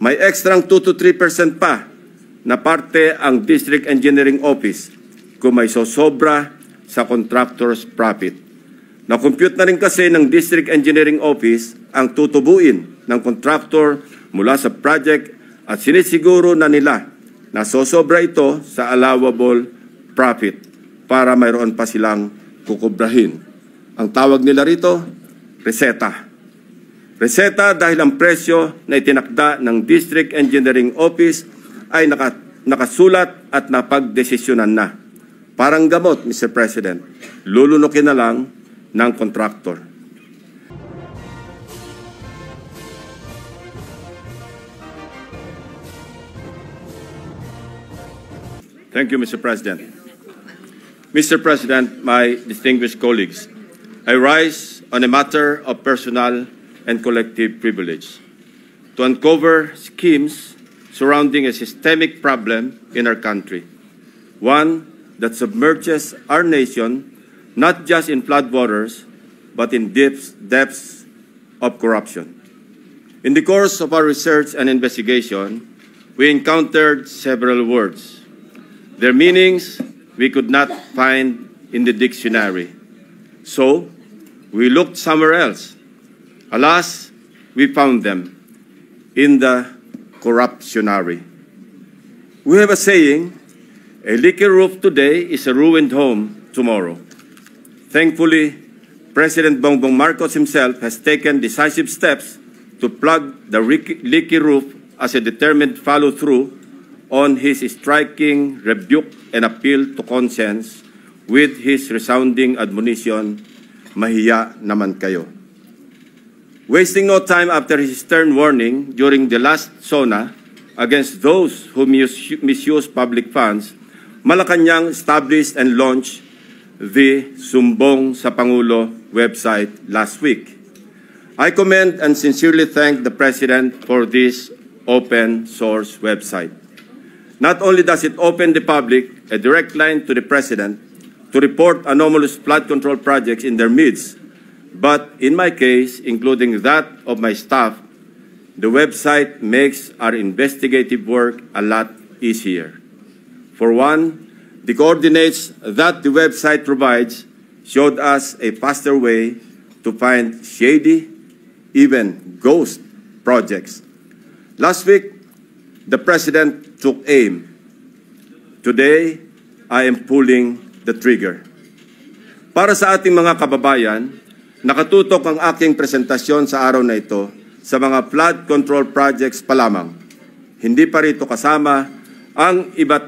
May extrang 2 to 3% pa na parte ang District Engineering Office kung may sosobra sa contractor's profit. Na-compute na rin kasi ng District Engineering Office ang tutubuin ng contractor mula sa project at sinisiguro na nila na sosobra ito sa allowable profit para mayroon pa silang kukubrahin. Ang tawag nila rito, reseta. Reseta dahil ang presyo na itinakda ng District Engineering Office ay nakasulat at napagdesisyonan na. Parang gamot, Mr. President, lulunukin na lang ng contractor. Thank you, Mr. President. Mr. President, my distinguished colleagues, I rise on a matter of personal and collective privilege to uncover schemes surrounding a systemic problem in our country, one that submerges our nation not just in floodwaters, but in depths of corruption. In the course of our research and investigation, we encountered several words. Their meanings we could not find in the dictionary. So, we looked somewhere else. Alas, we found them in the corruptionary. We have a saying, a leaky roof today is a ruined home tomorrow. Thankfully, President Bongbong Marcos himself has taken decisive steps to plug the leaky roof as a determined follow-through on his striking rebuke and appeal to conscience with his resounding admonition, mahiya naman kayo. Wasting no time after his stern warning during the last SONA against those who misuse public funds, Malacanang established and launched the Sumbong sa Pangulo website last week. I commend and sincerely thank the President for this open source website. Not only does it open the public a direct line to the President to report anomalous flood control projects in their midst, but in my case, including that of my staff, the website makes our investigative work a lot easier. For one, the coordinates that the website provides showed us a faster way to find shady, even ghost projects. Last week, the President took aim. Today, I am pulling the trigger. Para sa ating mga kababayan, nakatutok ang aking presentasyon sa araw na ito sa mga flood control projects pa lamang. Hindi pa rito kasama ang iba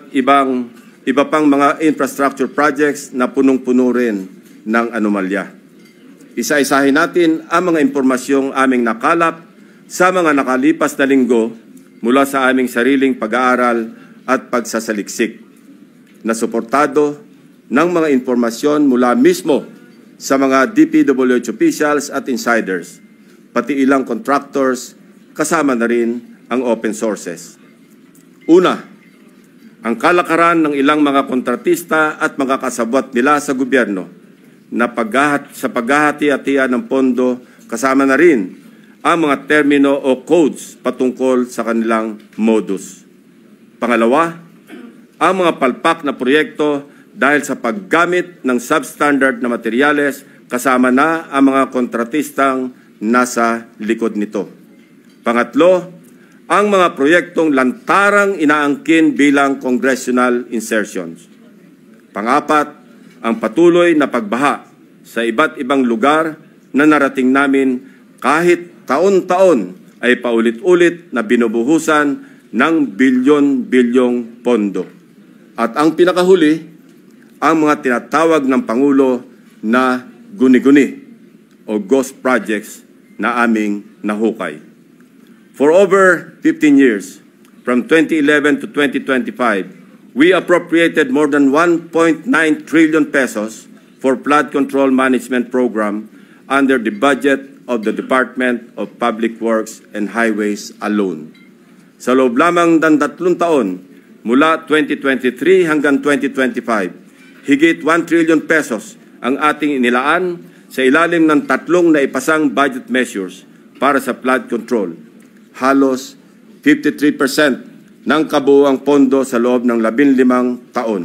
pang mga infrastructure projects na punong-puno rin ng anomalya. Isa-isahin natin ang mga impormasyong aming nakalap sa mga nakalipas na linggo mula sa aming sariling pag-aaral at pagsasaliksik na suportado ng mga impormasyon mula mismo sa mga DPWH officials at insiders, pati ilang contractors, kasama na rin ang open sources. Una, ang kalakaran ng ilang mga kontratista at mga kasabwat nila sa gobyerno na sa paghahati-hatian ng pondo, kasama na rin ang mga termino o codes patungkol sa kanilang modus. Pangalawa, ang mga palpak na proyekto dahil sa paggamit ng substandard na materyales, kasama na ang mga kontratistang nasa likod nito. Pangatlo, ang mga proyektong lantarang inaangkin bilang congressional insertions. Pangapat, ang patuloy na pagbaha sa iba't ibang lugar na narating namin kahit taon-taon ay paulit-ulit na binubuhusan ng bilyon-bilyong pondo. At ang pinakahuli, ang mga tinatawag ng Pangulo na guni-guni o ghost projects na aming nahukay. For over 15 years, from 2011 to 2025, we appropriated more than 1.9 trillion pesos for flood control management program under the budget of the Department of Public Works and Highways alone. Sa loob lamang ng 3 taon, mula 2023 hanggang 2025, higit 1 trillion pesos ang ating inilaan sa ilalim ng 3 naipasang budget measures para sa flood control. Halos 53% ng kabuuang pondo sa loob ng 15 taon.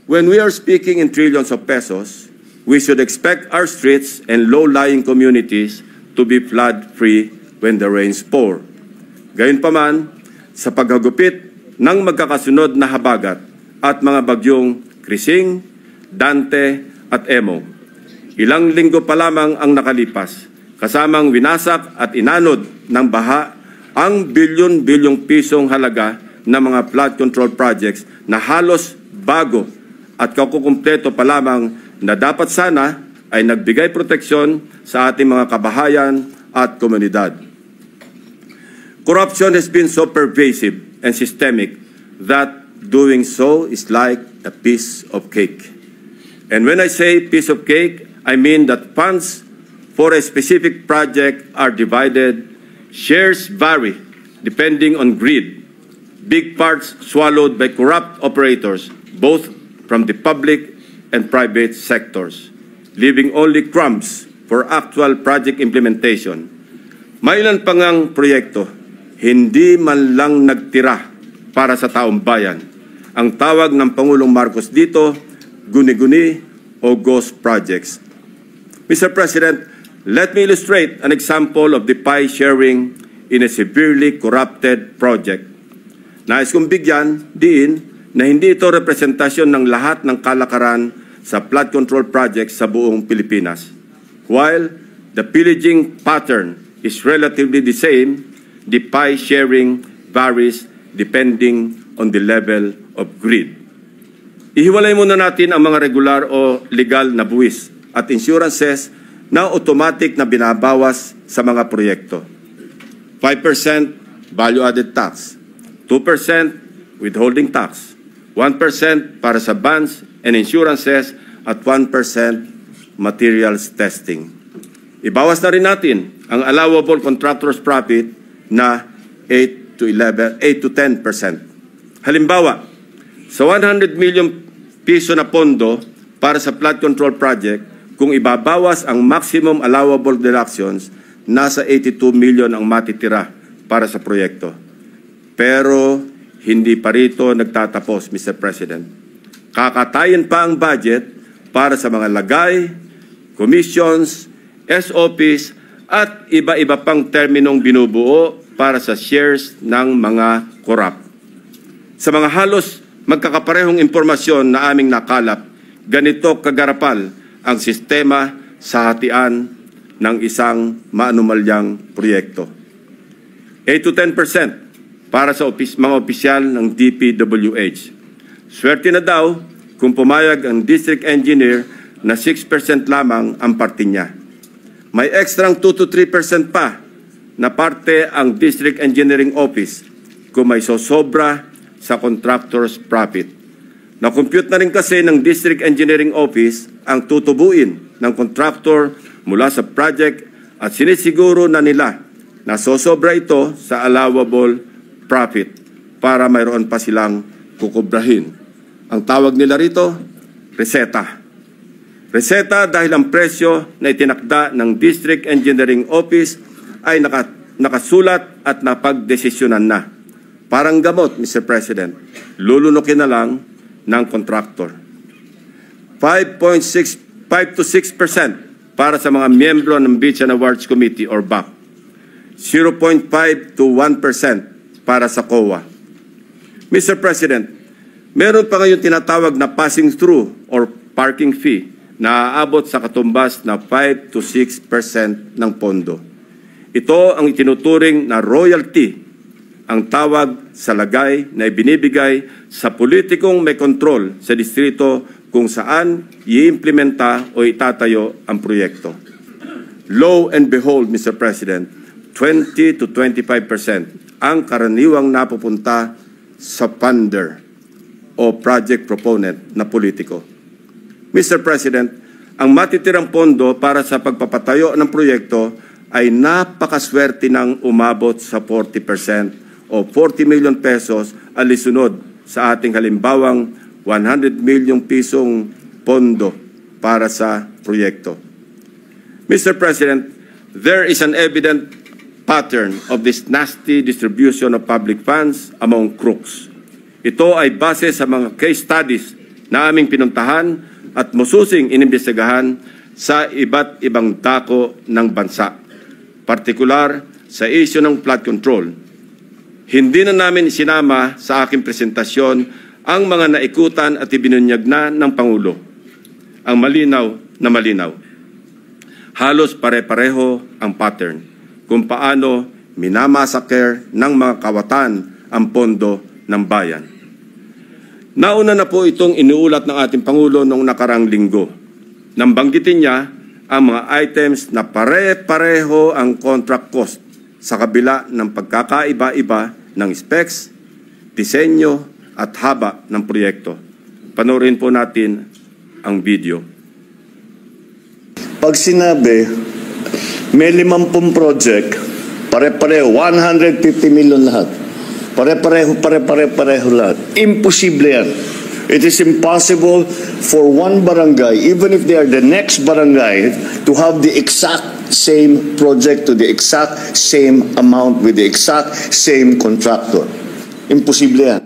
When we are speaking in trillions of pesos, we should expect our streets and low-lying communities to be flood-free when the rains pour. Gayunpaman, sa paghagupit ng magkakasunod na habagat at mga bagyong Krising, Dante at Emo, ilang linggo pa lamang ang nakalipas, kasamang winasak at inanod ng baha ang bilyon-bilyong pisong halaga ng mga flood control projects na halos bago at kakukumpleto pa lamang na dapat sana ay nagbigay proteksyon sa ating mga kabahayan at komunidad. Corruption has been so pervasive and systemic that doing so is like a piece of cake. And when I say piece of cake, I mean that funds for a specific project are divided, shares vary depending on greed, big parts swallowed by corrupt operators, both from the public and private sectors, leaving only crumbs for actual project implementation. Mailan pa ngang proyekto, hindi man lang nagtira para sa taong bayan. Ang tawag ng Pangulong Marcos dito, guni-guni o ghost projects. Mr. President, let me illustrate an example of the pie sharing in a severely corrupted project. Nais kong bigyan diin na hindi ito representasyon ng lahat ng kalakaran sa flood control projects sa buong Pilipinas. While the pillaging pattern is relatively the same, the pie sharing varies depending on the level of greed. Ihiwalay muna natin ang mga regular o legal na buwis at insurances na automatic na binabawas sa mga proyekto. 5% value-added tax, 2% withholding tax, 1% para sa bonds and insurances at 1% materials testing. Ibawas na rin natin ang allowable contractor's profit na 8 to 10%. Halimbawa, sa 100 million piso na pondo para sa flood control project, kung ibabawas ang maximum allowable deductions, nasa 82 million ang matitira para sa proyekto. Pero hindi pa rito nagtatapos, Mr. President. Kakatayin pa ang budget para sa mga lagay, commissions, SOPs, at iba-iba pang terminong binubuo para sa shares ng mga korap. Sa mga halos magkakaparehong impormasyon na aming nakalap, ganito kagarapal ang sistema sa hatian ng isang maanumalyang proyekto. 8 to 10% para sa mga opisyal ng DPWH. Swerte na daw kung pumayag ang district engineer na 6% lamang ang parte niya. May ekstrang 2 to 3% pa na parte ang district engineering office kung may sosobra sa contractor's profit. Na-compute na rin kasi ng district engineering office ang tutubuin ng contractor mula sa project at sinisiguro na nila na sosobra ito sa allowable profit para mayroon pa silang kukubrahin. Ang tawag nila rito, reseta. Reseta dahil ang presyo na itinakda ng district engineering office ay nakasulat at napagdesisyonan na. Parang gamot, Mr. President, lulunukin na lang ng contractor. 5 to 6% para sa mga miyembro ng Beach and Awards Committee or BAC. 0.5 to 1% para sa COA. Mr. President, meron pa ngayon tinatawag na passing through or parking fee na aabot sa katumbas na 5 to 6% ng pondo. Ito ang itinuturing na royalty, ang tawag sa lagay na ibinibigay sa politikong may kontrol sa distrito kung saan i-implementa o itatayo ang proyekto. Lo and behold, Mr. President, 20 to 25% ang karaniwang napupunta sa funder o project proponent na politiko. Mr. President, ang matitirang pondo para sa pagpapatayo ng proyekto ay napakaswerte ng umabot sa 40% o 40 million pesos alisunod sa ating halimbawang 100 million pisong pondo para sa proyekto. Mr. President, there is an evident pattern of this nasty distribution of public funds among crooks. Ito ay base sa mga case studies na aming pinuntahan at masusing inimbestigahan sa iba't ibang dako ng bansa, partikular sa issue ng flood control. Hindi na namin isinama sa aking presentasyon ang mga naikutan at ibinunyag na ng Pangulo. Ang malinaw na malinaw. Halos pare-pareho ang pattern kung paano minamasaker ng mga kawatan ang pondo ng bayan. Nauna na po itong iniulat ng ating Pangulo noong nakarang linggo. Nang banggitin niya ang mga items na pare-pareho ang contract cost sa kabila ng pagkakaiba-iba ng specs, disenyo at haba ng proyekto. Panoorin po natin ang video. Pag sinabi, may 50 project, pare-pareho, 150 million lahat. Pare-pareho lahat. Imposible yan. It is impossible for one barangay, even if they are the next barangay, to have the exact same project to the exact same amount with the exact same contractor. Imposible yan.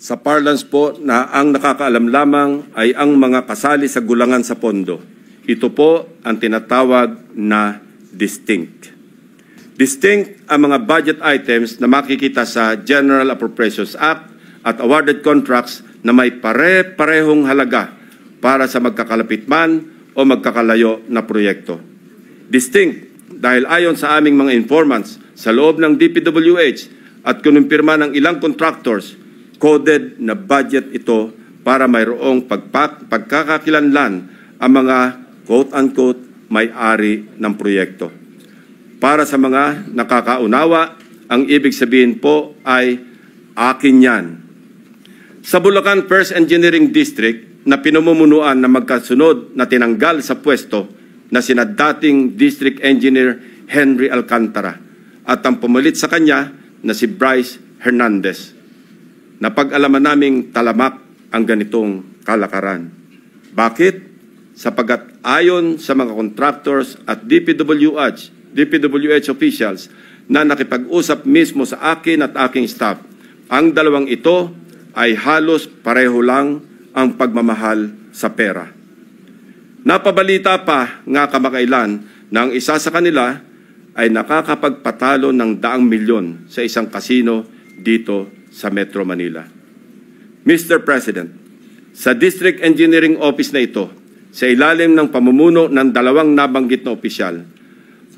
Sa parlance po na ang nakakaalam lamang ay ang mga kasali sa gulangan sa pondo. Ito po ang tinatawag na distinct. Distinct ang mga budget items na makikita sa General Appropriations Act at awarded contracts na may pare-parehong halaga para sa magkakalapit man o magkakalayo na proyekto. Distinct dahil ayon sa aming mga informants sa loob ng DPWH at kinumpirma ng ilang contractors, coded na budget ito para mayroong pagkakakilanlan ang mga quote-unquote may-ari ng proyekto. Para sa mga nakakaunawa, ang ibig sabihin po ay akin yan. Sa Bulacan First Engineering District na pinamumunuan na magkasunod na tinanggal sa pwesto na sina dating District Engineer Henry Alcantara at ang pumalit sa kanya na si Bryce Hernandez. Napag-alaman naming talamak ang ganitong kalakaran. Bakit? Sapagat ayon sa mga contractors at DPWH officials na nakipag-usap mismo sa akin at aking staff, ang dalawang ito ay halos pareho lang ang pagmamahal sa pera. Napabalita pa nga kamakailan na ang isa sa kanila ay nakakapagpatalo ng 100 milyon sa isang kasino dito sa Metro Manila. Mr. President, sa District Engineering Office na ito, sa ilalim ng pamumuno ng dalawang nabanggit na opisyal,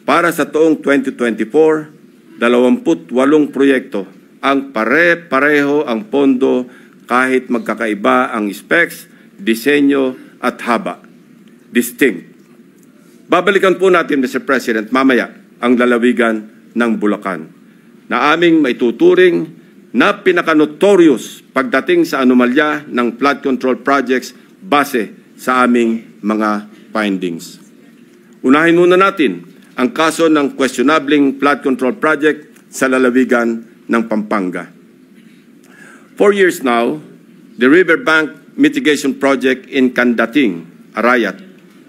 para sa taong 2024, 28 proyekto ang pare-pareho ang pondo kahit magkakaiba ang specs, disenyo at haba. Distinct. Babalikan po natin, Mr. President, mamaya ang lalawigan ng Bulacan na aming maituturing na pinaka-notorious pagdating sa anomalya ng flood control projects base sa aming mga findings. Unahin muna natin ang kaso ng questionabling flood control project sa lalawigan ng Pampanga. 4 years now, the riverbank mitigation project in Candating, Arayat,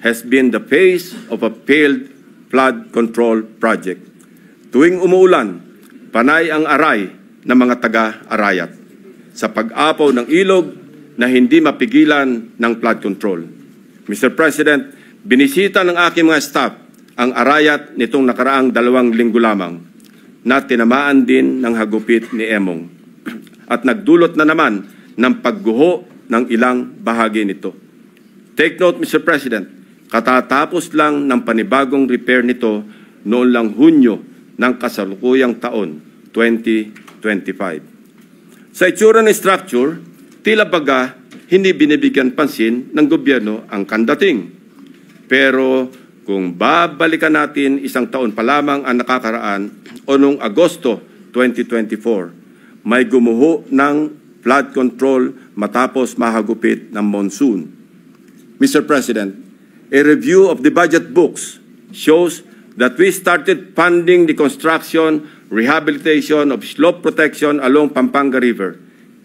has been the face of a failed flood control project. Tuwing umuulan, panay ang aray ng mga taga-Arayat sa pag-apaw ng ilog na hindi mapigilan ng flood control. Mr. President, binisita ng aking mga staff ang Arayat nitong nakaraang 2 linggo lamang na tinamaan din ng hagupit ni Emong at nagdulot na naman ng pagguho ng ilang bahagi nito. Take note, Mr. President, katatapos lang ng panibagong repair nito noon lang Hunyo ng kasalukuyang taon, 2025. Sa itsura ng structure, tila baga hindi binibigyan pansin ng gobyerno ang Candating. Pero kung babalikan natin 1 taon pa lamang ang nakakaraan o noong Agosto 2024, may gumuho ng flood control matapos mahagupit ng monsoon. Mr. President, a review of the budget books shows that we started funding the construction, rehabilitation of slope protection along Pampanga River,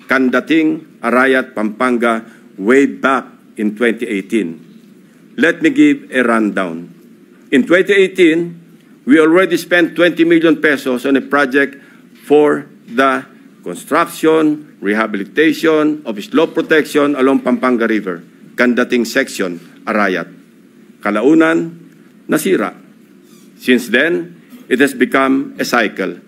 Candating, Arayat, Pampanga, way back in 2018. Let me give a rundown. In 2018, we already spent 20 million pesos on a project for the construction, rehabilitation of slope protection along Pampanga River, Kandating Section, Arayat. Kalaunan, nasira. Since then, it has become a cycle,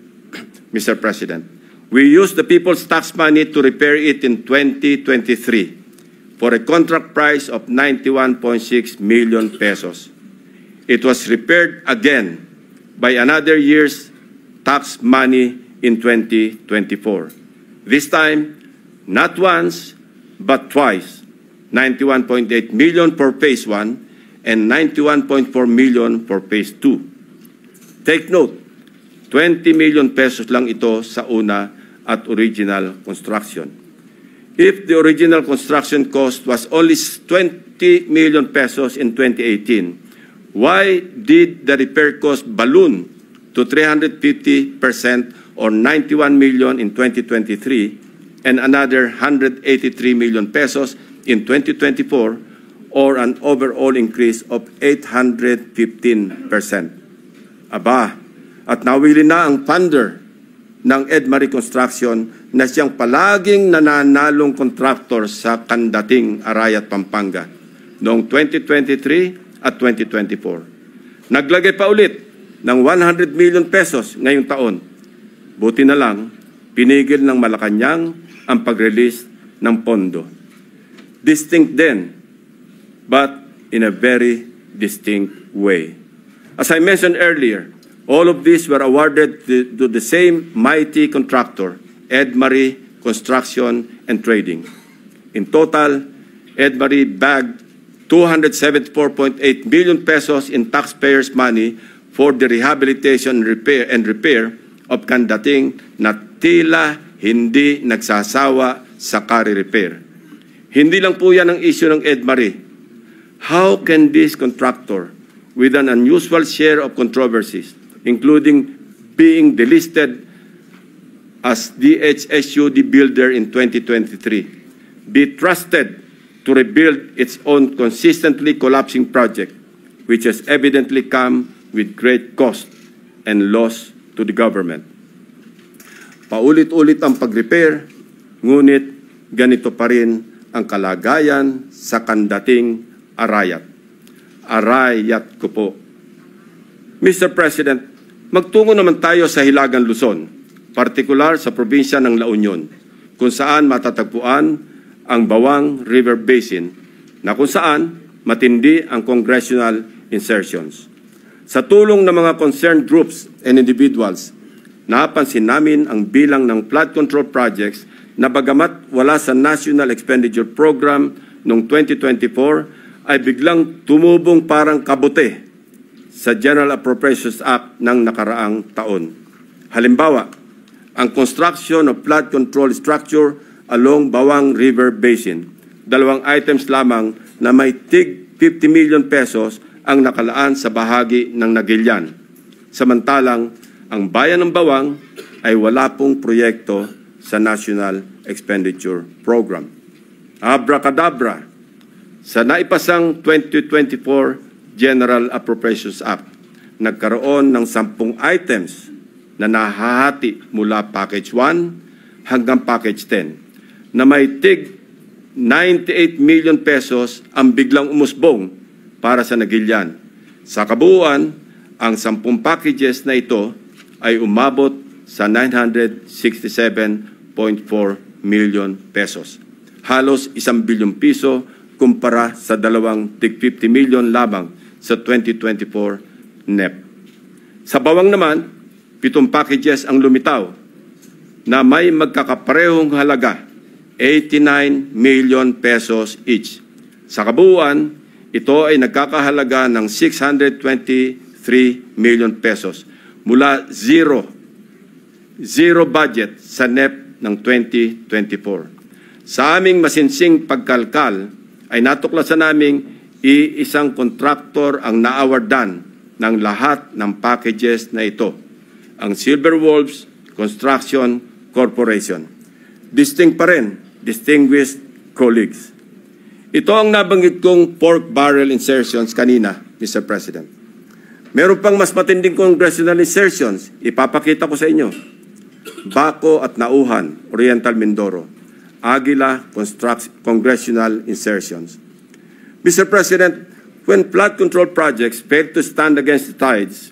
Mr. President. We used the people's tax money to repair it in 2023 for a contract price of 91.6 million pesos. It was repaired again by another year's tax money in 2024. This time, not once, but twice, 91.8 million for Phase 1 and 91.4 million for Phase 2. Take note, 20 million pesos lang ito sa una at original construction. If the original construction cost was only 20 million pesos in 2018, why did the repair cost balloon to 350% or 91 million in 2023 and another 183 million pesos in 2024 or an overall increase of 815%? Aba, at nawili na ang funder ng Edmarie Construction na siyang palaging nananalong kontraktor sa Kandating, Arayat, Pampanga noong 2023 at 2024. Naglagay pa ulit ng 100 million pesos ngayong taon. Buti na lang, pinigil ng Malacanang ang pag-release ng pondo. Distinct then, but in a very distinct way. As I mentioned earlier, all of these were awarded to the same mighty contractor, Edmarie Construction and Trading. In total, Edmarie bagged 274.8 billion pesos in taxpayers' money for the rehabilitation and repair of Kandating na tila hindi nagsasawa sa kare-repair. Hindi lang po yan ang issue ng Edmarie. How can this contractor, with an unusual share of controversies, including being delisted as DHSUD builder in 2023, be trusted to rebuild its own consistently collapsing project, which has evidently come with great cost and loss to the government. Paulit-ulit ang pag-repair, ngunit ganito pa rin ang kalagayan sa Kandating, Arayat. Arayat ko po. Mr. President, magtungo naman tayo sa Hilagang Luzon, partikular sa probinsya ng La Union, kung saan matatagpuan ang Bawang River Basin, na kung saan matindi ang congressional insertions. Sa tulong ng mga concerned groups and individuals, napansin namin ang bilang ng flood control projects na bagamat wala sa National Expenditure Program noong 2024 ay biglang tumubong parang kabute sa General Appropriations Act ng nakaraang taon. Halimbawa, ang construction of flood control structure along Bawang River Basin. 2 items lamang na may tig 50 million pesos ang nakalaan sa bahagi ng Nagilian. Samantalang, ang bayan ng Bawang ay wala pong proyekto sa National Expenditure Program. Abracadabra, sa naipasang 2024 General Appropriations Act, nagkaroon ng 10 items na nahahati mula Package 1 hanggang Package 10 na may tig 98 million pesos ang biglang umusbong para sa Nagilian. Sa kabuuan, ang 10 packages na ito ay umabot sa 967.4 million pesos. Halos 1 bilyong piso kumpara sa 2 tig 50 million lamang sa 2024 NEP. Sa Bawang naman, 7 packages ang lumitaw na may magkakaparehong halaga, 89 million pesos each. Sa kabuuan, ito ay nagkakahalaga ng 623 million pesos mula zero budget sa NEP ng 2024. Sa aming masinsing pagkalkal ay natuklasan naming iisang kontraktor ang naawardan ng lahat ng packages na ito, ang Silver Wolves Construction Corporation. Distinct pa rin, distinguished colleagues. Ito ang nabanggit kong pork barrel insertions kanina, Mr. President. Meron pang mas matinding congressional insertions. Ipapakita ko sa inyo. Baco at Nauhan, Oriental Mindoro. Aguila congressional insertions. Mr. President, when flood control projects fail to stand against the tides,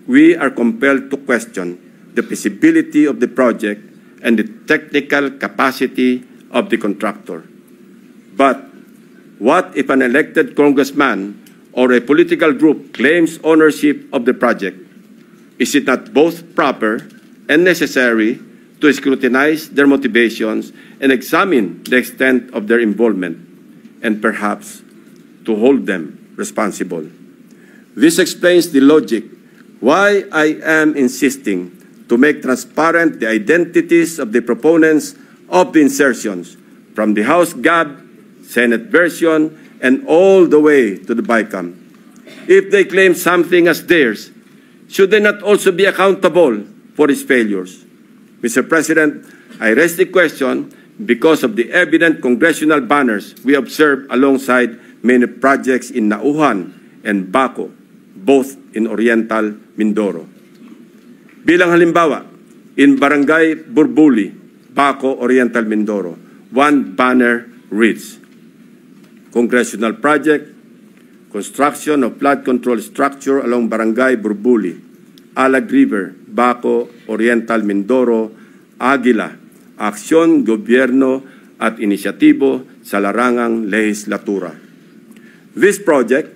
we are compelled to question the feasibility of the project and the technical capacity of the contractor. But what if an elected congressman or a political group claims ownership of the project? Is it not both proper and necessary to scrutinize their motivations and examine the extent of their involvement, and perhaps to hold them responsible? This explains the logic why I am insisting to make transparent the identities of the proponents of the insertions, from the House GAB, Senate version, and all the way to the BICAM. If they claim something as theirs, should they not also be accountable for its failures? Mr. President, I raise the question because of the evident congressional banners we observe alongside many projects in Nauhan and Baco, both in Oriental Mindoro. Bilang halimbawa, in Barangay Burbuli, Baco, Oriental Mindoro, one banner reads, Congressional Project, Construction of Flood Control Structure along Barangay Burbuli, Alag River, Baco, Oriental Mindoro, Aguila, Aksyon, Gobyerno at Inisyatibo sa Larangang Lehislatura. This project,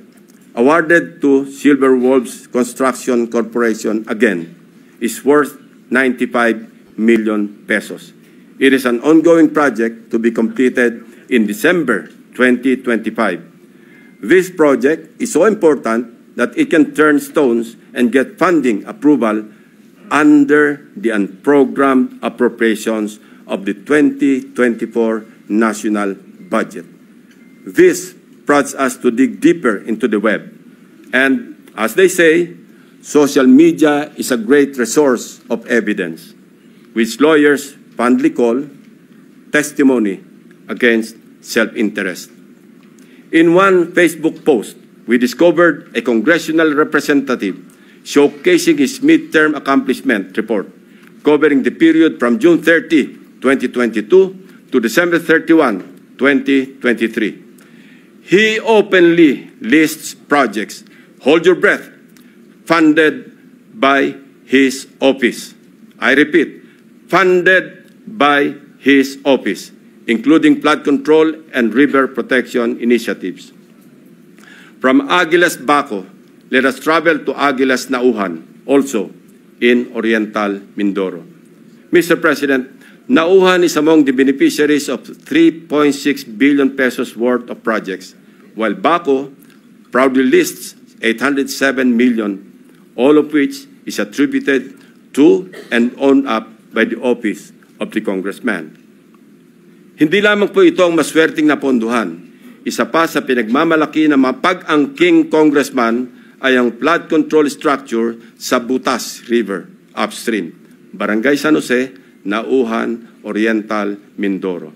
awarded to Silver Wolves Construction Corporation again, is worth 95 million pesos. It is an ongoing project to be completed in December 2025. This project is so important that it can turn stones and get funding approval under the unprogrammed appropriations of the 2024 national budget. This prompts us to dig deeper into the web. And as they say, social media is a great resource of evidence, which lawyers fondly call testimony against self-interest. In one Facebook post, we discovered a congressional representative showcasing his midterm accomplishment report covering the period from June 30, 2022 to December 31, 2023. He openly lists projects, hold your breath, funded by his office. I repeat, funded by his office, including flood control and river protection initiatives. From Aguilas Baco, let us travel to Aguilas Nauhan, also in Oriental Mindoro. Mr. President, Nauhan is among the beneficiaries of 3.6 billion pesos worth of projects, while Baco proudly lists 807 million, all of which is attributed to and owned up by the office of the congressman. Hindi lamang po ito ang maswerteng napondohan. Isa pa sa pinagmamalaki ng mga pag-angking congressman ay ang flood control structure sa Butas River upstream, Barangay San Jose, Nauhan, Oriental, Mindoro.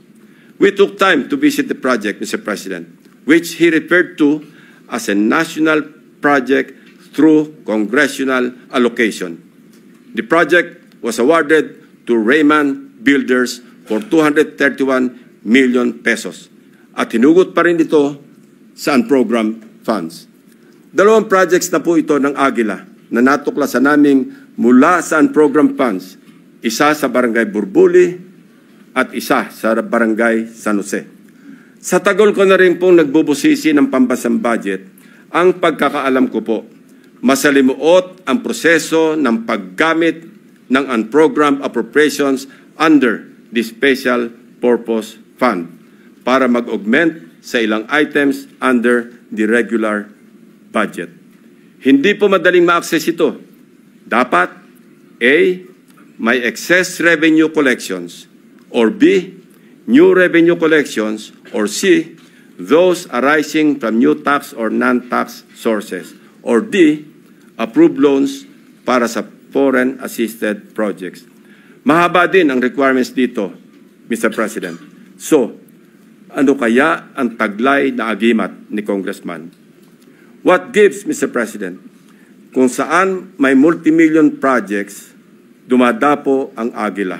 We took time to visit the project, Mr. President, which he referred to as a national project through congressional allocation. The project was awarded to Raymond Builders for 231 million pesos. At hinugot pa rin ito sa unprogrammed funds. Dalawang projects na po ito ng Aguila na natuklasan naming mula sa unprogrammed funds, isa sa Barangay Burbuli at isa sa Barangay San Jose. Sa tagal ko na rin pong nagbubusisi ng pambasang budget, ang pagkakaalam ko po, masalimuot ang proseso ng paggamit ng unprogrammed appropriations under the Special Purpose Fund para mag-augment sa ilang items under the regular budget. Hindi po madaling ma-access ito. Dapat A, may excess revenue collections, or B, new revenue collections, or C, those arising from new tax or non-tax sources, or D, approved loans para sa foreign assisted projects. Mahaba din ang requirements dito, Mr. President. So, ano kaya ang taglay na agimat ni Congressman? What gives, Mr. President? Kung saan may multimillion projects, dumadapo ang agila.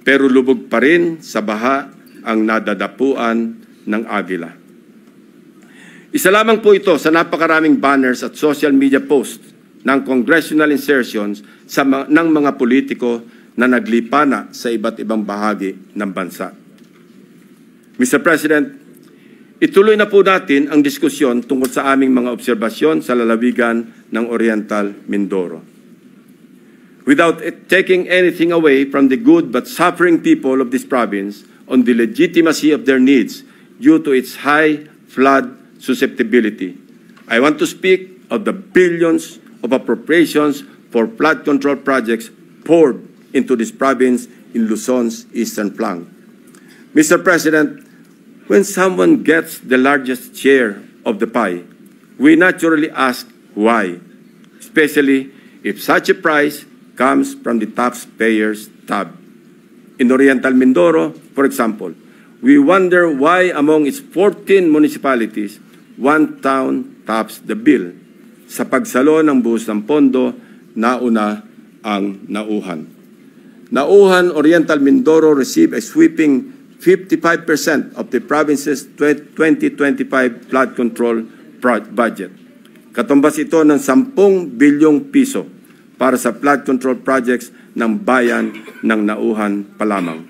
Pero lubog pa rin sa baha ang nadadapuan ng agila. Isa lamang po ito sa napakaraming banners at social media posts ng congressional insertions ng mga politiko na naglipana sa iba't ibang bahagi ng bansa. Mr. President, ituloy na po natin ang diskusyon tungkol sa aming mga obserbasyon sa lalawigan ng Oriental Mindoro. Without taking anything away from the good but suffering people of this province on the legitimacy of their needs due to its high flood susceptibility, I want to speak of the billions of appropriations for flood control projects poured into this province in Luzon's eastern flank. Mr. President, when someone gets the largest share of the pie, we naturally ask why, especially if such a price comes from the taxpayer's tab. In Oriental Mindoro, for example, we wonder why among its 14 municipalities, one town tops the bill. Sa pagsalo ng buhos ng pondo, nauna ang Nauhan. Nauhan, Oriental Mindoro received a sweeping 55% of the province's 2025 flood control budget. Katumbas ito ng 10 bilyong piso para sa flood control projects ng bayan ng Nauhan pa lamang.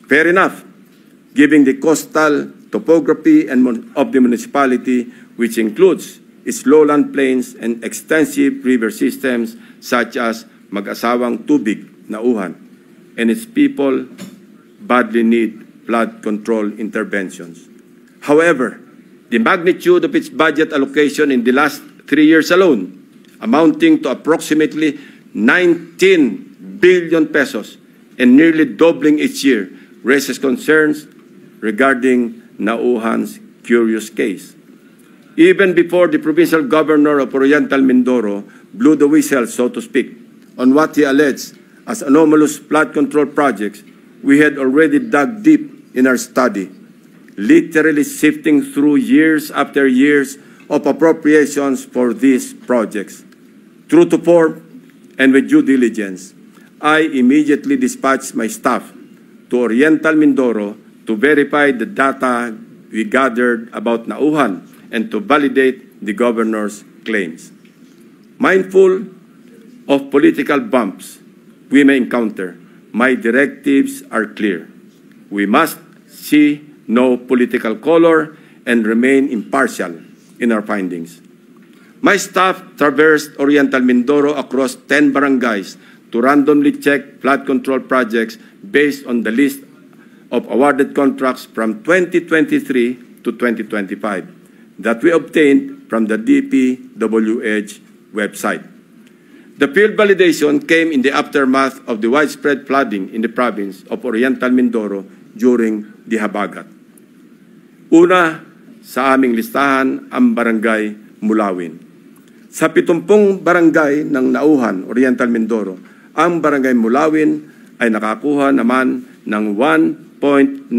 Fair enough, given the coastal topography of the municipality, which includes its lowland plains and extensive river systems such as Mag-asawang Tubig, Nauhan, and its people badly need flood control interventions. However, the magnitude of its budget allocation in the last 3 years alone, amounting to approximately 19 billion pesos and nearly doubling each year, raises concerns regarding Nauhan's curious case. Even before the provincial governor of Oriental Mindoro blew the whistle, so to speak, on what he alleged as anomalous flood control projects, we had already dug deep in our study, literally sifting through years after years of appropriations for these projects. True to form and with due diligence, I immediately dispatched my staff to Oriental Mindoro to verify the data we gathered about Nauhan and to validate the governor's claims. Mindful of political bumps we may encounter, my directives are clear. We must see no political color and remain impartial in our findings. My staff traversed Oriental Mindoro across 10 barangays to randomly check flood control projects based on the list of awarded contracts from 2023 to 2025 that we obtained from the DPWH website. The field validation came in the aftermath of the widespread flooding in the province of Oriental Mindoro during the Habagat. Una sa aming listahan ang Barangay Mulawin. Sa 70 barangay ng Nauhan, Oriental Mindoro, ang Barangay Mulawin ay nakakuha naman ng 1.9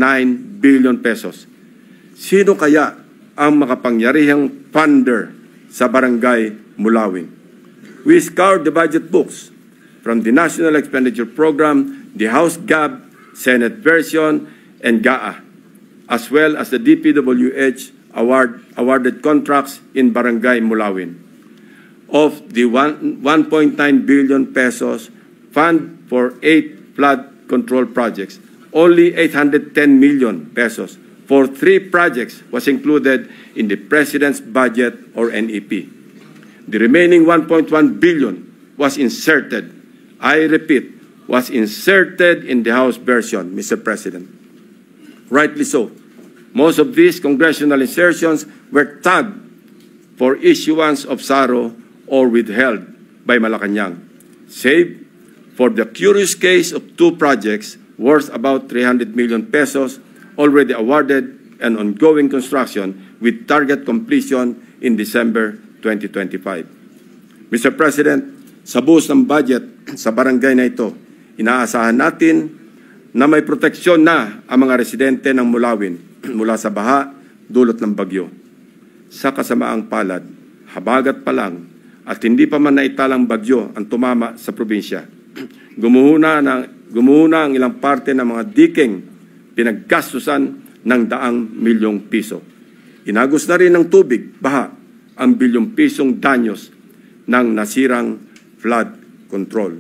billion pesos. Sino kaya ang makapangyarihang funder sa Barangay Mulawin? We scoured the budget books from the National Expenditure Program, the House GAB, Senate version, and GAA, as well as the DPWH awarded contracts in Barangay Mulawin. Of the 1.9 billion pesos fund for 8 flood control projects, only 810 million pesos for 3 projects was included in the President's budget or NEP. The remaining 1.1 billion was inserted, I repeat, was inserted in the House version, Mr. President. Rightly so. Most of these congressional insertions were tagged for issuance of SARO or withheld by Malacanang, save for the curious case of 2 projects worth about 300 million pesos already awarded and ongoing construction with target completion in December 2025. Mr. President, sa buhos ng budget sa barangay na ito, inaasahan natin na may proteksyon na ang mga residente ng Mulawin mula sa baha dulot ng bagyo. Sa kasamaang palad, habagat pa lang, at hindi pa man naitalang bagyo ang tumama sa probinsya. Gumuhuna ang ilang parte ng mga diking pinaggastusan ng daang milyong piso. Inagos na rin ng tubig, baha, ang bilyong pisong danyos ng nasirang flood control.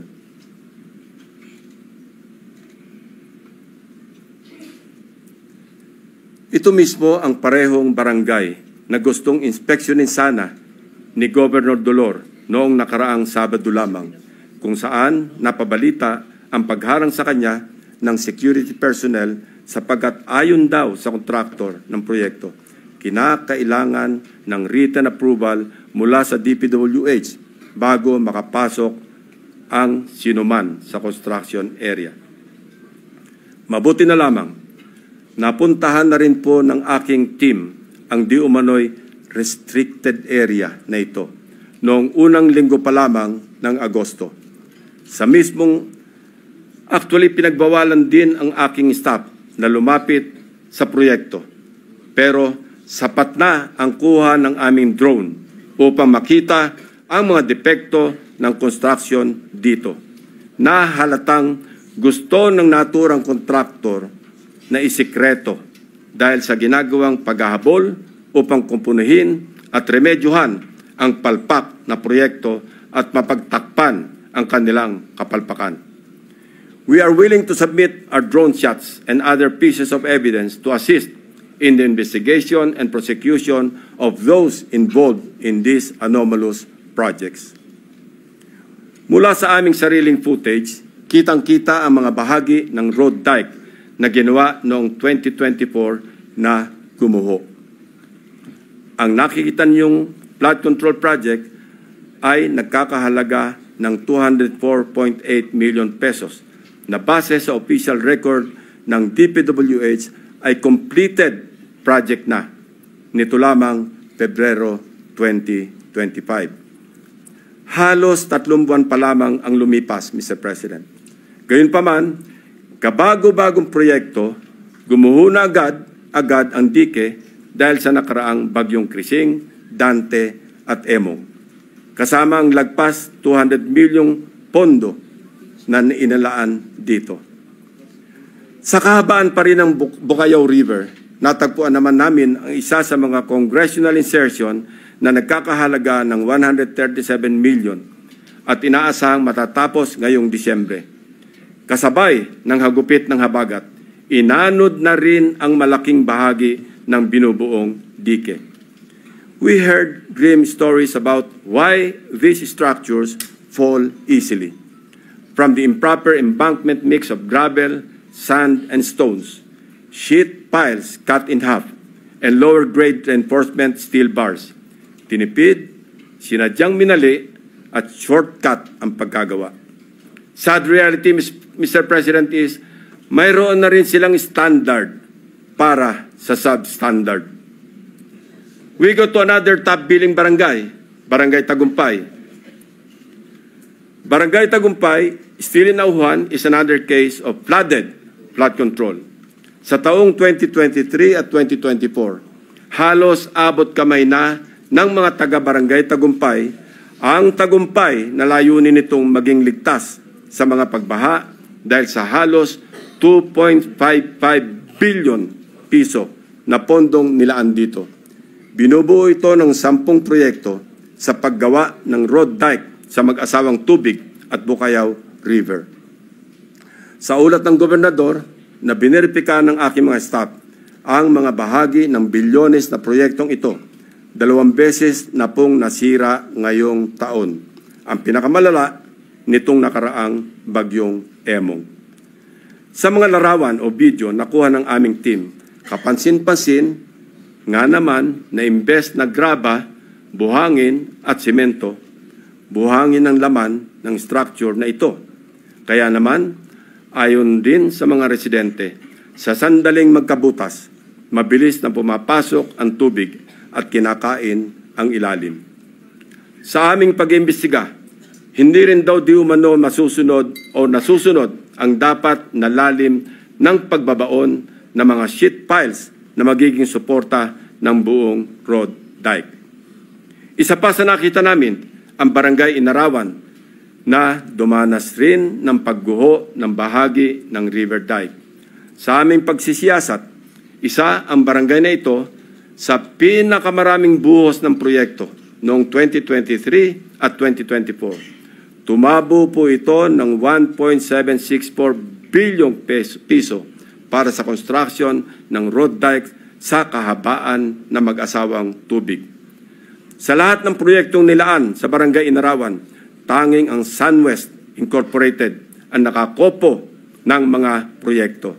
Ito mismo ang parehong barangay na gustong inspeksyonin sana ni Governor Dolor noong nakaraang Sabado lamang, kung saan napabalita ang pagharang sa kanya ng security personnel sapagkat ayon daw sa kontraktor ng proyekto, kinakailangan ng written approval mula sa DPWH bago makapasok ang sinuman sa construction area. Mabuti na lamang, napuntahan na rin po ng aking team ang di umano'y restricted area na ito noong unang linggo pa lamang ng Agosto. Actually pinagbawalan din ang aking staff na lumapit sa proyekto. Pero sapat na ang kuha ng aming drone upang makita ang mga depekto ng construction dito. Nahalatang gusto ng naturang kontraktor na isikreto dahil sa ginagawang paghahabol upang kumpunuhin at remedyohan ang palpak na proyekto at mapagtakpan ang kanilang kapalpakan. We are willing to submit our drone shots and other pieces of evidence to assist in the investigation and prosecution of those involved in these anomalous projects. Mula sa aming sariling footage, kitang-kita ang mga bahagi ng road dike na ginawa noong 2024 na gumuho. Ang nakikita niyong flood control project ay nagkakahalaga ng 204.8 million pesos na base sa official record ng DPWH ay completed project na nito lamang Pebrero 2025. Halos 3 buwan pa lamang ang lumipas, Mr. President. Gayunpaman, kabago-bagong proyekto, gumuho na agad ang dike dahil sa nakaraang bagyong Krising, Dante at Emong. Kasama ang lagpas 200 milyong pondo na inalaan dito. Sa kahabaan pa rin ng Bukayaw River, natagpuan naman namin ang isa sa mga congressional insertion na nagkakahalaga ng 137 million at inaasahang matatapos ngayong Disyembre. Kasabay ng hagupit ng habagat, inanod na rin ang malaking bahagi ng binubuong dike. We heard grim stories about why these structures fall easily. From the improper embankment mix of gravel, sand, and stones, sheet piles cut in half, and lower-grade reinforcement steel bars. Tinipid, sinadyang minali, at shortcut ang pagkagawa. Sad reality, Mr. President, is mayroon na rin silang standard para sa substandard. We go to another top-billing barangay, Barangay Tagumpay. Barangay Tagumpay, still in Nauhan, is another case of flood control. Sa taong 2023 at 2024, halos abot kamay na ng mga taga-Barangay Tagumpay ang tagumpay na layunin nitong maging ligtas sa mga pagbaha dahil sa halos 2.55 billion piso na pondong nilaan dito. Binubuo ito ng 10 proyekto sa paggawa ng road dike sa mag-asawang Tubig at Bukayaw River. Sa ulat ng gobernador na bineripika ng aking mga staff, ang mga bahagi ng bilyones na proyektong ito, 2 beses na pong nasira ngayong taon. Ang pinakamalala nitong nakaraang bagyong Emong. Sa mga larawan o video nakuha ng aming team, kapansin-pansin nga naman na imbes na graba, buhangin at simento, buhangin ng laman ng structure na ito. Kaya naman, ayon din sa mga residente, sa sandaling magkabutas, mabilis na pumapasok ang tubig at kinakain ang ilalim. Sa aming pag-iimbestiga, hindi rin daw di umano nasusunod ang dapat na lalim ng pagbabaon ng mga sheet piles na magiging suporta ng buong road dike. Isa pa sa nakita namin, ang Barangay Inarawan na dumanas rin ng pagguho ng bahagi ng River Dike. Sa aming pagsisiyasat, isa ang barangay na ito sa pinakamaraming buhos ng proyekto noong 2023 at 2024. Tumabo po ito ng 1.764 bilyong piso para sa construction ng road dike sa kahabaan na mag-asawang tubig. Sa lahat ng proyektong nilaan sa Barangay Inarawan, tanging ang SunWest Incorporated ang nakakopo ng mga proyekto.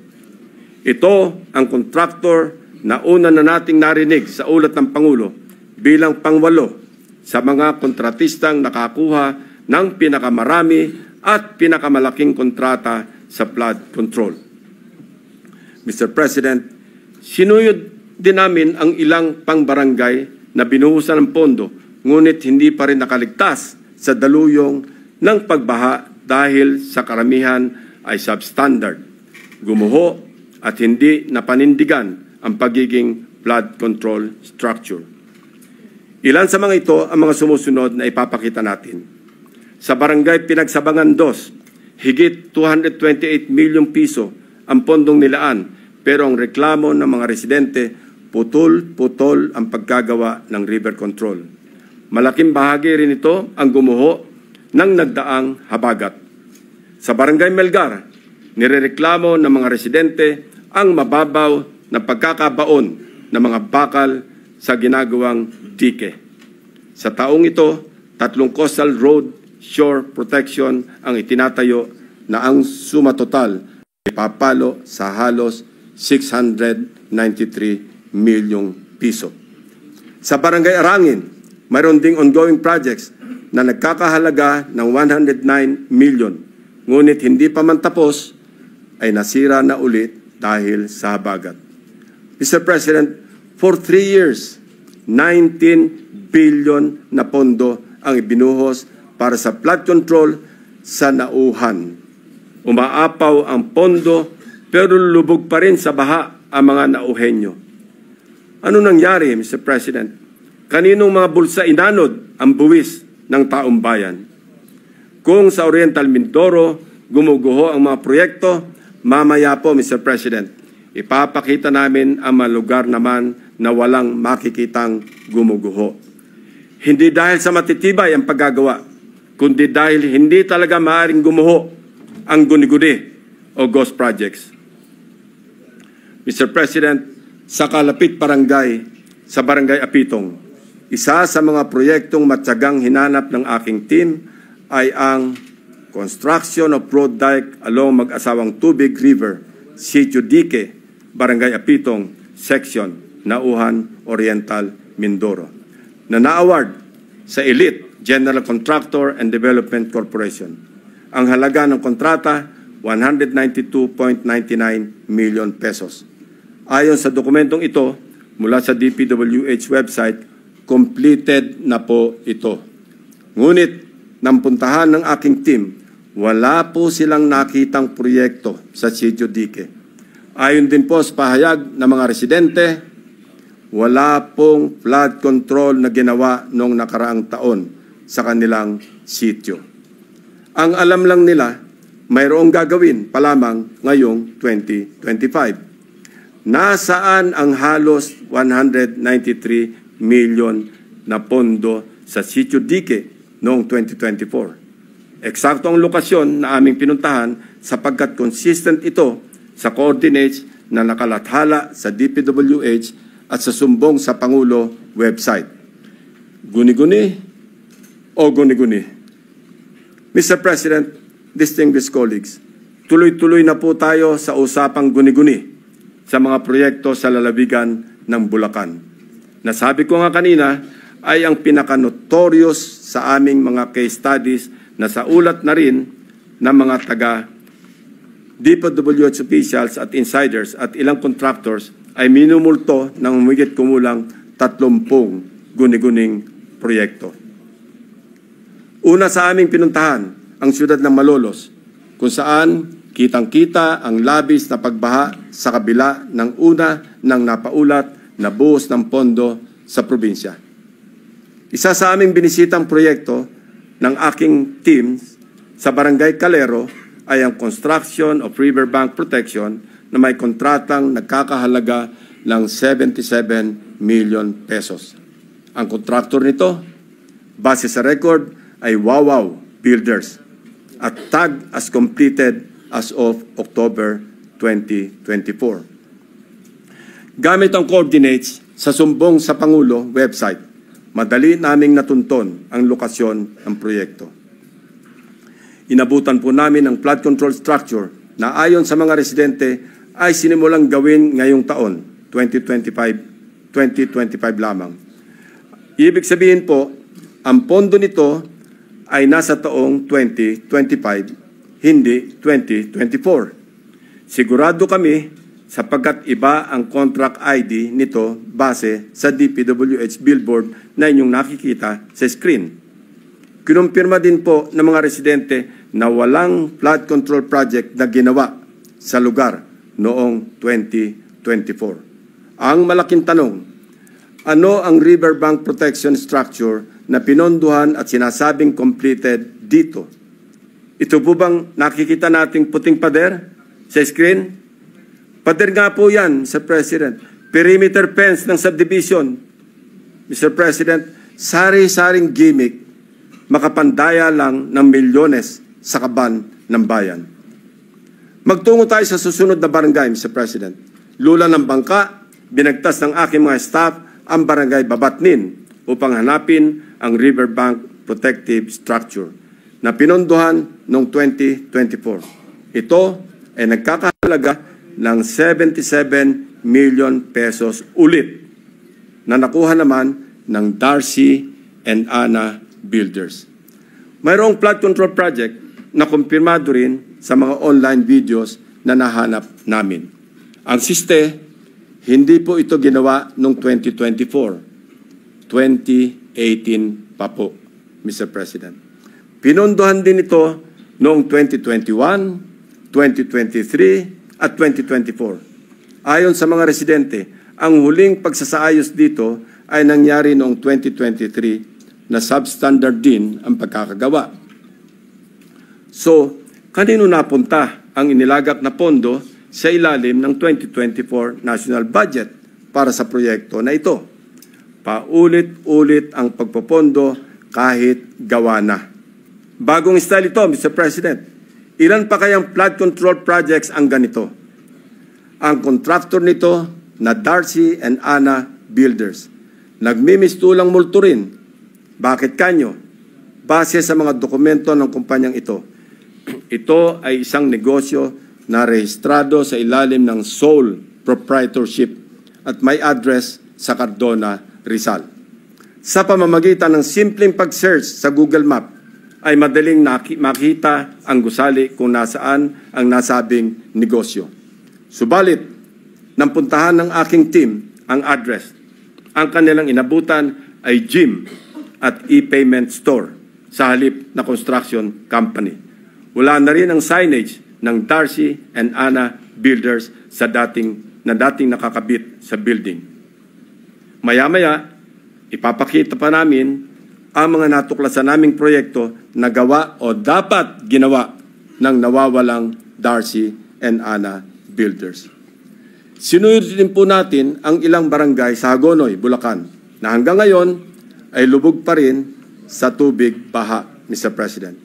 Ito ang kontraktor na una na nating narinig sa ulat ng Pangulo bilang pangwalo sa mga kontratistang nakakuha ng pinakamarami at pinakamalaking kontrata sa flood control. Mr. President, sinuyod din namin ang ilang pangbarangay na binuhusan ng pondo, ngunit hindi pa rin nakaligtas sa daluyong ng pagbaha dahil sa karamihan ay substandard, gumuho at hindi napanindigan ang pagiging flood control structure. Ilan sa mga ito ang mga sumusunod na ipapakita natin. Sa Barangay Pinagsabangan 2, higit 228 milyong piso ang pondong nilaan, pero ang reklamo ng mga residente, putol-putol ang pagkagawa ng river control. Malaking bahagi rin ito ang gumuho ng nagdaang habagat. Sa Barangay Melgar, nirereklamo ng mga residente ang mababaw na pagkakabaon ng mga bakal sa ginagawang dike. Sa taong ito, 3 coastal road shore protection ang itinatayo na ang suma total ay papalo sa halos 693 milyong piso. Sa Barangay Arangin, mayroon ding ongoing projects na nagkakahalaga ng 109 million. Ngunit hindi pa man tapos, ay nasira na ulit dahil sa habagat. Mr. President, for 3 years, 19 billion na pondo ang ibinuhos para sa flood control sa Nauhan. Umaapaw ang pondo pero lubog pa rin sa baha ang mga Nauhenyo. Ano nangyari, Mr. President? Kaninong mga bulsa inanod ang buwis ng taong bayan? Kung sa Oriental Mindoro gumuguho ang mga proyekto, mamaya po, Mr. President, ipapakita namin ang mga lugar naman na walang makikitang gumuguho. Hindi dahil sa matitibay ang paggagawa, kundi dahil hindi talaga maaaring gumuho ang guni-guni o ghost projects. Mr. President, sa Kalapit Barangay, sa Barangay Apitong, isa sa mga proyektong matyagang hinanap ng aking team ay ang construction of road dike along Mag-asawang Tubig River, Sitio Dike, Barangay Apitong, Section, Nauhan, Oriental, Mindoro, na na-award sa Elite General Contractor and Development Corporation. Ang halaga ng kontrata, 192.99 million pesos. Ayon sa dokumentong ito, mula sa DPWH website, completed na po ito. Ngunit, nang puntahan ng aking team, wala po silang nakitang proyekto sa Sitio Dike. Ayon din po sa pahayag ng mga residente, wala pong flood control na ginawa noong nakaraang taon sa kanilang sitio. Ang alam lang nila, mayroong gagawin pa lamang ngayong 2025. Nasaan ang halos 193 million na pondo sa Sitio Dike noong 2024? Eksakto ang lokasyon na aming pinuntahan sapagkat consistent ito sa coordinates na nakalathala sa DPWH at sa sumbong sa Pangulo website. Guni-guni o guni-guni? Mr. President, distinguished colleagues, tuloy-tuloy na po tayo sa usapang guni-guni sa mga proyekto sa lalawigan ng Bulacan. Nasabi ko nga kanina ay ang pinaka-notorious sa aming mga case studies na sa ulat na rin ng mga taga-DPWH officials at insiders at ilang contractors ay minumulto ng humigit kumulang 30 guni-guning proyekto. Una sa aming pinuntahan, ang siyudad ng Malolos, kung saan kitang-kita ang labis na pagbaha sa kabila ng una ng napaulat na buhos ng pondo sa probinsya. Isa sa aming binisitang proyekto ng aking team sa Barangay Calero ay ang construction of riverbank protection na may kontratang nagkakahalaga ng 77 million pesos. Ang kontraktor nito, base sa record, ay Wawaw Builders at tag as completed as of October 2024. Gamit ang coordinates sa sumbong sa Pangulo website, madali naming natunton ang lokasyon ng proyekto. Inabutan po namin ang flood control structure na ayon sa mga residente ay sinimulang gawin ngayong taon, 2025 lamang. Ibig sabihin po, ang pondo nito ay nasa taong 2025, hindi 2024. Sigurado kami sapagkat iba ang contract ID nito base sa DPWH billboard na inyong nakikita sa screen. Kinumpirma din po ng mga residente na walang flood control project na ginawa sa lugar noong 2024. Ang malaking tanong, ano ang riverbank protection structure na pinondohan at sinasabing completed dito? Ito po bang nakikita nating puting pader sa screen? Pader nga po yan, Mr. President. Perimeter fence ng subdivision. Mr. President, sari-saring gimmick, makapandaya lang ng milyones sa kaban ng bayan. Magtungo tayo sa susunod na barangay, Mr. President. Lula ng bangka, binagtas ng aking mga staff ang barangay Babatnin upang hanapin ang riverbank protective structure na pinondohan noong 2024. Ito ay nagkakahalaga ng 77 million pesos ulit na nakuha naman ng Darcy and Ana Builders. Mayroong flood control project na kumpirmado rin sa mga online videos na nahanap namin. Ang siste, hindi po ito ginawa noong 2024. 2018 pa po, Mr. President. Pinondohan din ito noong 2021, 2023, at 2024. Ayon sa mga residente, ang huling pagsasaayos dito ay nangyari noong 2023 na substandard din ang pagkakagawa. So, kanino napunta ang inilagak na pondo sa ilalim ng 2024 National Budget para sa proyekto na ito? Paulit-ulit ang pagpopondo kahit gawa na. Bagong style ito, Mr. President. Ilan pa kayang flood control projects ang ganito? Ang contractor nito na Darcy and Ana Builders. Nagmimistulang multo rin. Bakit kanyo? Base sa mga dokumento ng kumpanyang ito. Ito ay isang negosyo na rehistrado sa ilalim ng sole proprietorship at may address sa Cardona, Rizal. Sa pamamagitan ng simpleng pag-search sa Google Map, ay madaling makita ang gusali kung nasaan ang nasabing negosyo. Subalit, nang puntahan ng aking team ang address, ang kanilang inabutan ay gym at e-payment store sa halip na construction company. Wala na rin ang signage ng Darcy and Ana Builders sa dating nakakabit sa building. Maya-maya, ipapakita pa namin ang mga natuklasan naming proyekto na gawa o dapat ginawa ng nawawalang Darcy and Ana Builders. Sinunod din po natin ang ilang barangay sa Hagonoy, Bulacan, na hanggang ngayon ay lubog pa rin sa tubig baha, Mr. President.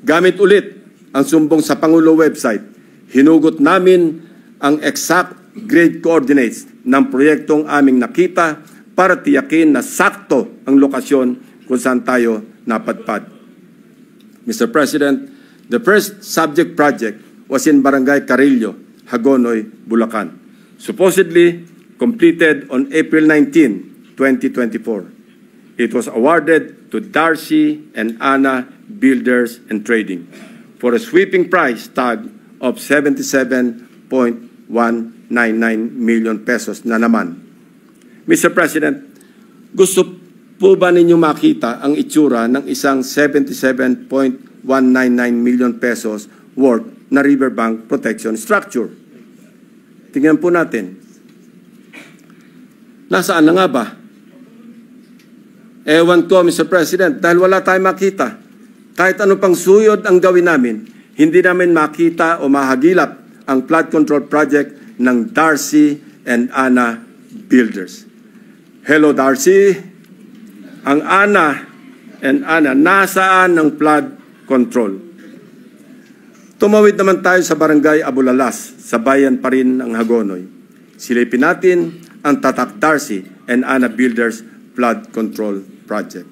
Gamit ulit ang sumbong sa Pangulo website, hinugot namin ang exact grade coordinates ng proyektong aming nakita para tiyakin na sakto ang lokasyon kung saan tayo napadpad. Mr. President, the first subject project was in Barangay Carillo, Hagonoy, Bulacan, supposedly completed on April 19, 2024. It was awarded to Darcy and Ana Builders and Trading for a sweeping price tag of 77.199 million pesos na naman. Mr. President, gusto po ba ninyo makita ang itsura ng isang 77.199 million pesos worth na riverbank protection structure? Tingnan po natin. Nasaan na nga ba? Ewan ko, Mr. President, dahil wala tayong makita. Kahit ano pang suyod ang gawin namin, hindi namin makita o mahagilap ang flood control project ng Darcy and Ana Builders. Hello, Darcy. Ang Ana and Ana, nasaan ang flood control? Tumawid naman tayo sa barangay Abulalas, sa bayan pa rin ng Hagonoy. Silipin natin ang Tatak Darcy and Ana Builders Flood Control Project.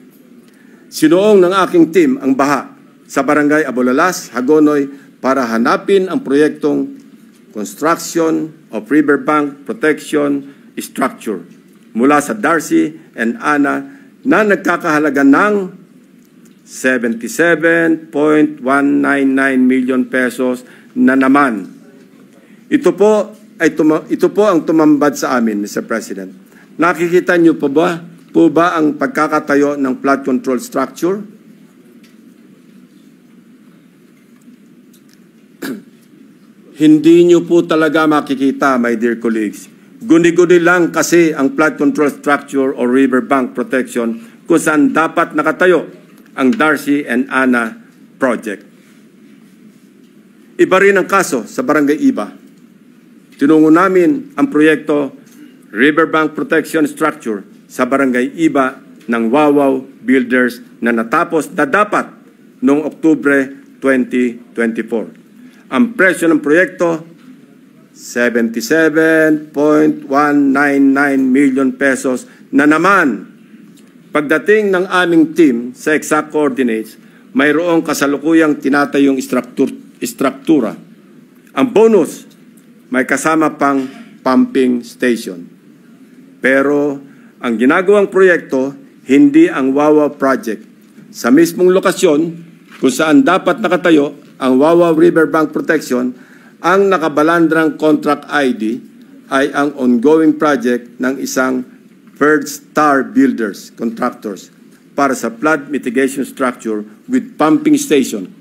Sinuong ng aking team ang baha sa barangay Abulalas, Hagonoy para hanapin ang proyektong construction of riverbank protection structure mula sa Darcy and Ana na nagkakahalaga ng 77.199 million pesos na naman. Ito po ang tumambad sa amin, Mr. President. Nakikita niyo po ba ang pagkakatayo ng flood control structure? Hindi niyo po talaga makikita, my dear colleagues. Guni-guni lang kasi ang flood control structure o riverbank protection kung saan dapat nakatayo ang Darcy and Ana project. Iba rin ang kaso sa Barangay Iba. Tinungo namin ang proyekto Riverbank Protection Structure sa Barangay Iba ng Wawaw Builders na natapos na dapat noong Oktubre 2024. Ang presyo ng proyekto, 77.199 million pesos na naman. Pagdating ng aming team sa exact coordinates, mayroong kasalukuyang tinatayong istruktura. Ang bonus, may kasama pang pumping station. Pero ang ginagawang proyekto, hindi ang Wawaw project. Sa mismong lokasyon, kung saan dapat nakatayo ang Wawaw Riverbank Protection, ang nakabalandrang contract ID ay ang ongoing project ng isang Third Star Builders Contractors para sa flood mitigation structure with pumping station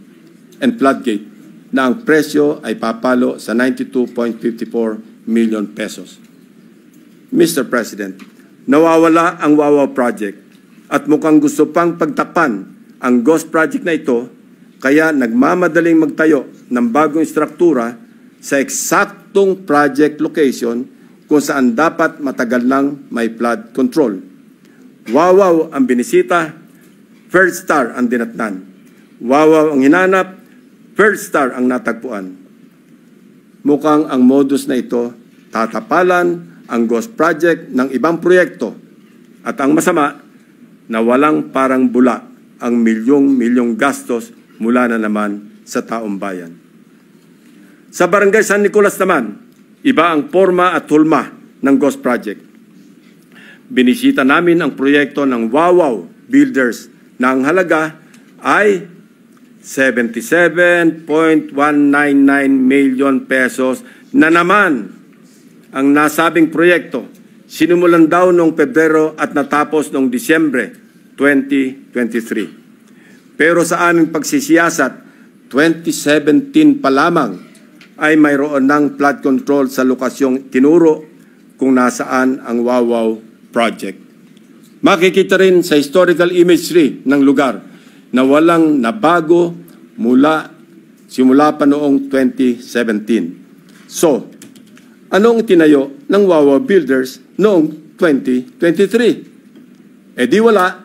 and floodgate na ang presyo ay papalo sa 92.54 million pesos. Mr. President, nawawala ang Wawaw project at mukhang gusto pang pagtakpan ang ghost project na ito, kaya nagmamadaling magtayo ng bagong struktura sa eksaktong project location kung saan dapat matagal nang may flood control. Wawaw ang binisita, First Star ang dinatnan. Wawaw ang hinanap, First Star ang natagpuan. Mukhang ang modus na ito tatapalan ang ghost project ng ibang proyekto at ang masama na walang parang bula ang milyong-milyong gastos mula na naman sa taong bayan. Sa Barangay San Nicolas naman, iba ang forma at hulma ng ghost project. Binisita namin ang proyekto ng Wawaw Builders na ang halaga ay 77.199 million pesos na naman. Ang nasabing proyekto, sinimulan daw noong Pebrero at natapos noong Disyembre 2023. Pero sa aming pagsisiyasat, 2017 pa lamang ay mayroon ng flood control sa lokasyong tinuro kung nasaan ang Wawaw project. Makikita rin sa historical imagery ng lugar na walang nabago simula pa noong 2017. So, anong tinayo ng Wawaw Builders noong 2023? Di wala.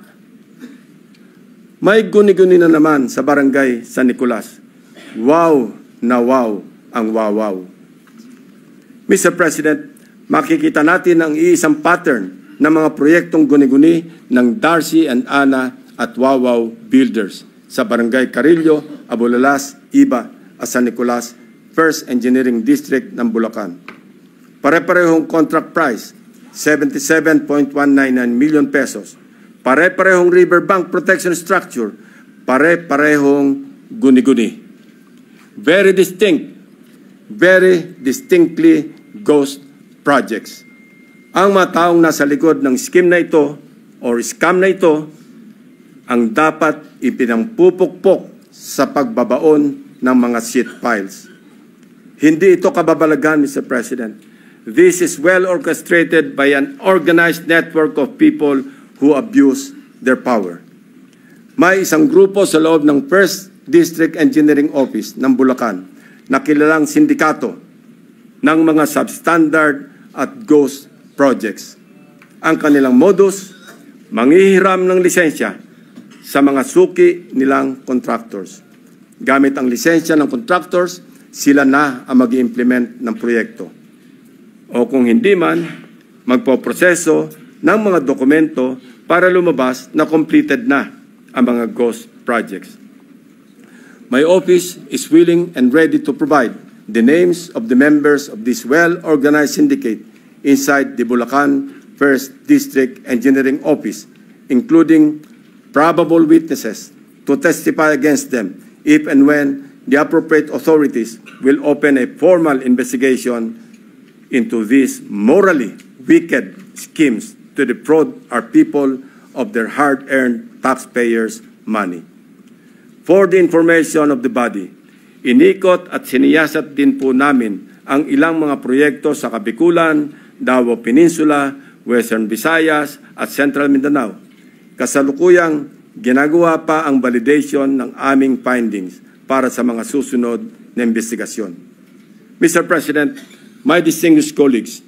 May guni-guni na naman sa Barangay San Nicolas. Wow na wow ang Wawaw. Mr. President, makikita natin ang iisang pattern ng mga proyektong guni-guni ng Darcy and Ana at Wawaw Builders sa Barangay Carillo, Abulalas, Iba, at San Nicolas, First Engineering District ng Bulacan. Pare-parehong contract price, 77.199 million pesos. Pare-parehong riverbank protection structure, pare-parehong guni-guni. Very distinctly ghost projects. Ang mga taong nasa likod ng scheme na ito or scam na ito ang dapat ipinampupukpok sa pagbabaon ng mga sheet piles. Hindi ito kababalagan, Mr. President. This is well orchestrated by an organized network of people who abuse their power. May isang grupo sa loob ng 1st District Engineering Office ng Bulacan na kilalang sindikato ng mga substandard at ghost projects. Ang kanilang modus, manghihiram ng lisensya sa mga suki nilang contractors. Gamit ang lisensya ng contractors, sila na ang mag-i-implement ng proyekto. O kung hindi man, magpoproseso ng mga dokumento para lumabas na completed na ang mga ghost projects. My office is willing and ready to provide the names of the members of this well-organized syndicate inside the Bulacan 1st District Engineering Office, including probable witnesses to testify against them if and when the appropriate authorities will open a formal investigation into these morally wicked schemes to defraud our people of their hard-earned taxpayers' money. For the information of the body, inikot at siniyasat din po namin ang ilang mga proyekto sa Kabikulan, Davao Peninsula, Western Visayas at Central Mindanao. Kasalukuyang ginagawa pa ang validation ng aming findings para sa mga susunod na investigasyon. Mr. President, my distinguished colleagues,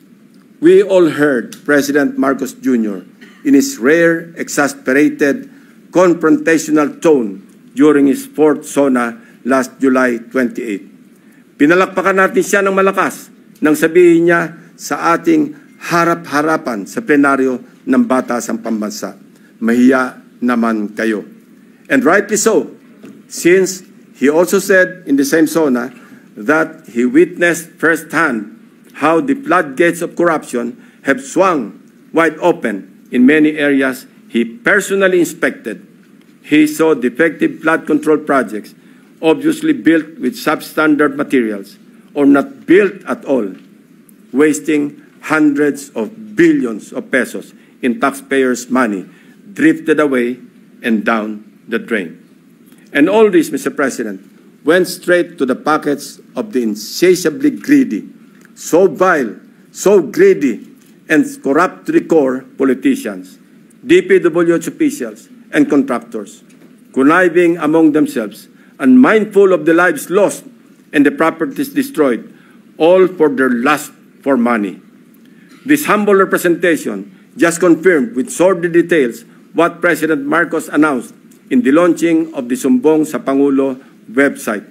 we all heard President Marcos Jr. in his rare, exasperated, confrontational tone during his 4th SONA last July 28. Pinalakpakan natin siya ng malakas nang sabihin niya sa ating harap-harapan sa plenaryo ng Batasang Pambansa, mahiya naman kayo. And rightly so, since he also said in the same SONA that he witnessed firsthand how the floodgates of corruption have swung wide open in many areas he personally inspected. He saw defective flood control projects, obviously built with substandard materials or not built at all, wasting hundreds of billions of pesos in taxpayers' money drifted away and down the drain. And all this, Mr. President, went straight to the pockets of the insatiably greedy, so vile, so greedy, and corrupt to the core politicians, DPWH officials, and contractors, conniving among themselves, unmindful of the lives lost and the properties destroyed, all for their lust for money. This humble representation just confirmed with sordid details what President Marcos announced in the launching of the Sumbong sa Pangulo website,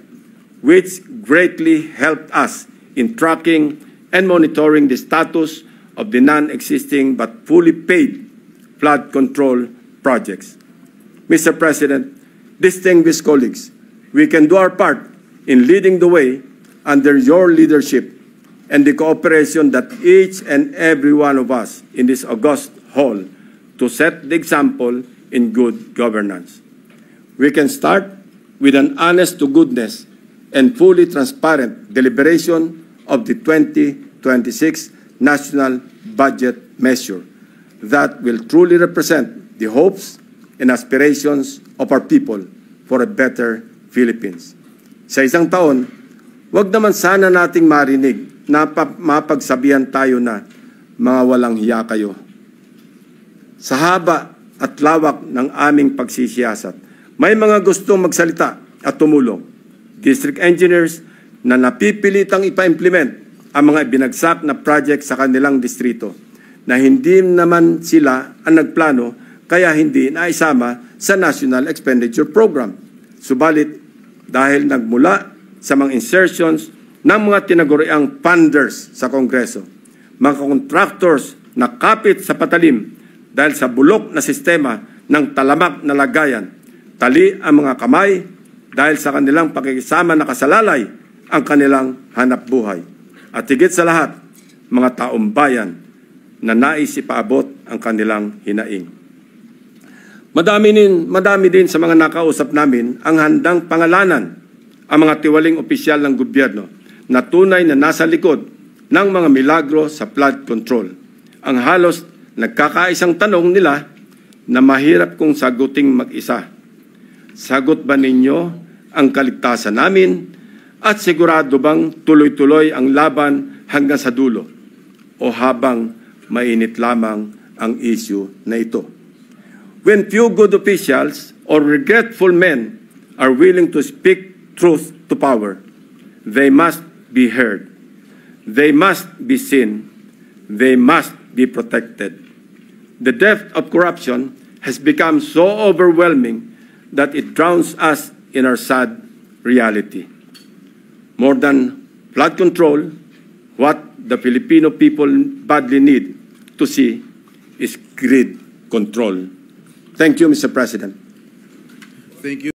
which greatly helped us in tracking and monitoring the status of the non-existing but fully paid flood control projects. Mr. President, distinguished colleagues, we can do our part in leading the way under your leadership and the cooperation that each and every one of us in this august hall to set the example in good governance. We can start with an honest-to-goodness and fully transparent deliberation of the 2026 National Budget Measure that will truly represent the hopes and aspirations of our people for a better Philippines. Sa isang taon, wag naman sana nating marinig na mapagsabihan tayo na mga walang hiya kayo. Sa haba at lawak ng aming pagsisiyasat, may mga gustong magsalita at tumulong. District engineers na napipilitang ipa-implement ang mga binagsak na project sa kanilang distrito na hindi naman sila ang nagplano kaya hindi naisama sa National Expenditure Program. Subalit, dahil nagmula sa mga insertions ng mga tinaguriang funders sa Kongreso, mga contractors na kapit sa patalim dahil sa bulok na sistema ng talamak na lagayan, tali ang mga kamay dahil sa kanilang pakikisama na kasalalay ang kanilang hanap buhay. At higit sa lahat, mga taong bayan na nais ipaabot ang kanilang hinaing. Madami din sa mga nakausap namin ang handang pangalanan ang mga tiwaling opisyal ng gobyerno na tunay na nasa likod ng mga milagro sa flood control. Ang halos nagkakaisang tanong nila na mahirap kong saguting mag-isa. Sagot ba ninyo ang kaligtasan namin at sigurado bang tuloy-tuloy ang laban hanggang sa dulo o habang mainit lamang ang issue na ito? When few good officials or regretful men are willing to speak truth to power. They must be heard. They must be seen. They must be protected. The depth of corruption has become so overwhelming that it drowns us in our sad reality. More than flood control, what the Filipino people badly need to see is greed control. Thank you, Mr. President. Thank you.